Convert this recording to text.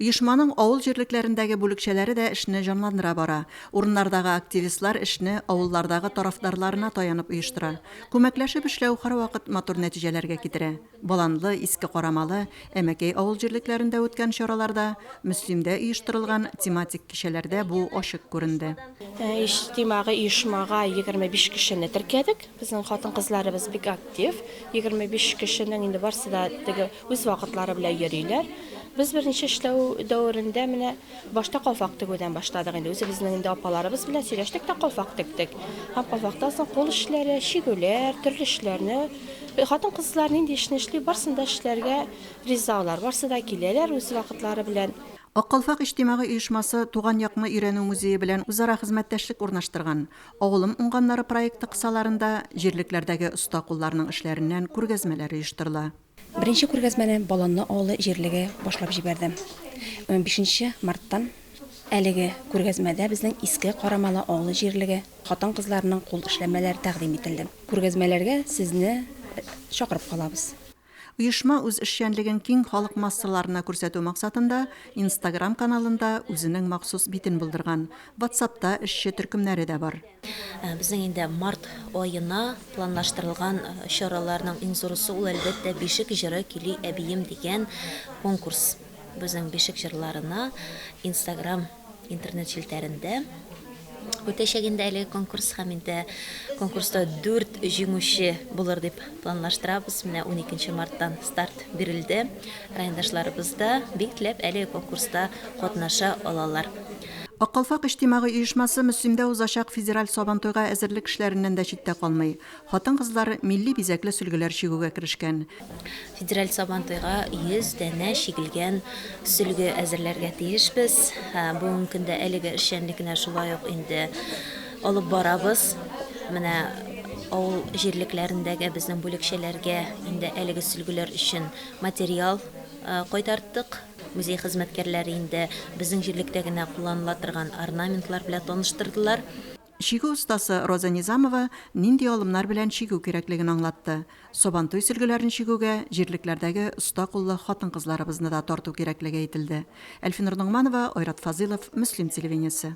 Оешманың авыл җирлекләрендәге бүлекчәләре дә эшне җанландыра бара. Урыннардагы активистлар эшне авыллардагы тарафдарларына таянып оештыра. Күмәкләшеп эшләү һәрвакыт матур нәтиҗәләргә китерә. Баланлы, иске карамалы, Әмәкәй авыл җирлекләрендә үткән чараларда, Мөслимдә оештырылган тематик кичәләрдә бу ачык күренде. Иҗтимагый оешмага 25 кешене теркәдек. Безнең хатын-кызларыбыз бик актив. 25 кешенең инде барсы да үз вакытлары белән йөриләр. Без берничә эшләү дәверендә менә башта калфак тегүдән башладык инде. Үзебезнең инде апаларыбыз белән сөйләштек тә калфак тектек. Һәм калфакта соң кул эшләре, чигүләр, төрле эшләрне хатын-кызлар инде эшне эшли, барсын да эшләргә ризалар. Барсы да киләләр үз вакытлары белән. Аккалфак иҗтимагый оешмасы Туган якны өйрәнү музее белән үзара хезмәттәшлек урнаштырган. Авылым уңганнары проекты кысаларында җирлекләрдәге оста кулларның эшләреннән күргәзмәләр оештырыла. Беренче күргәзмәне Баланны авылы җирлеге башлап җибәрде. 15 марттан әлеге күргәзмәдә безнең иске Карамалы авылы җирлеге хатын-кызларның кул эшләмәләре тәкъдим ителде. Күргәзмәләргә сезне чакырып калабыз. Оешма үз эшчәнлеген киң халык массаларына күрсәтү максатында Instagram каналында үзенең махсус битен булдырган. WhatsApp'та эшче төркемнәре дә бар. Безнең инде март аена планлаштырылган чараларның иң зурысы ул әлбәттә бишек җыры кили әбием дигән конкурс. Безнең бишек җырларына Instagram интернет челтәрендә үтәчәк инде әлеге конкурс һәм инде конкурста 4 җиңүче булыр дип планлаштырабыз. Менә 12 марттан старт бирелде. Райондашларыбыз да бик теләп әлеге конкурста катнаша алалар. Аккалфак иҗтимагый оешмасы Мөслимдә узачак федераль Сабантуйга әзерлек эшләреннән дә читтә калмый. Хатын-кызлар милли бизәкле сөлгеләр чигүгә керешкән. Федераль Сабантуйга 100 дәнә чигелгән сөлге әзерләргә тиешбез. Бүгенге көндә әлеге эшчәнлекне шулай ук инде алып барабыз. Менә авыл җирлекләрендәге безнең бүлекчәләргә инде әлеге сөлгеләр өчен материал кайтарттык. Музей хезмәткәрләре инде безнең җирлектә генә кулланыла торган орнаментлар белән таныштырдылар. Чигү устасы Роза Низамова нинди алымнар белән чигү кирәклеген аңлатты. Сабантуй сөлгеләрен чигүгә җирлекләрдәге оста куллы хатын-кызларыбызны да тарту кирәклеге әйтелде. Әлфинур Нугманова, Айрат Фазилов, Мөслим телевидениесе.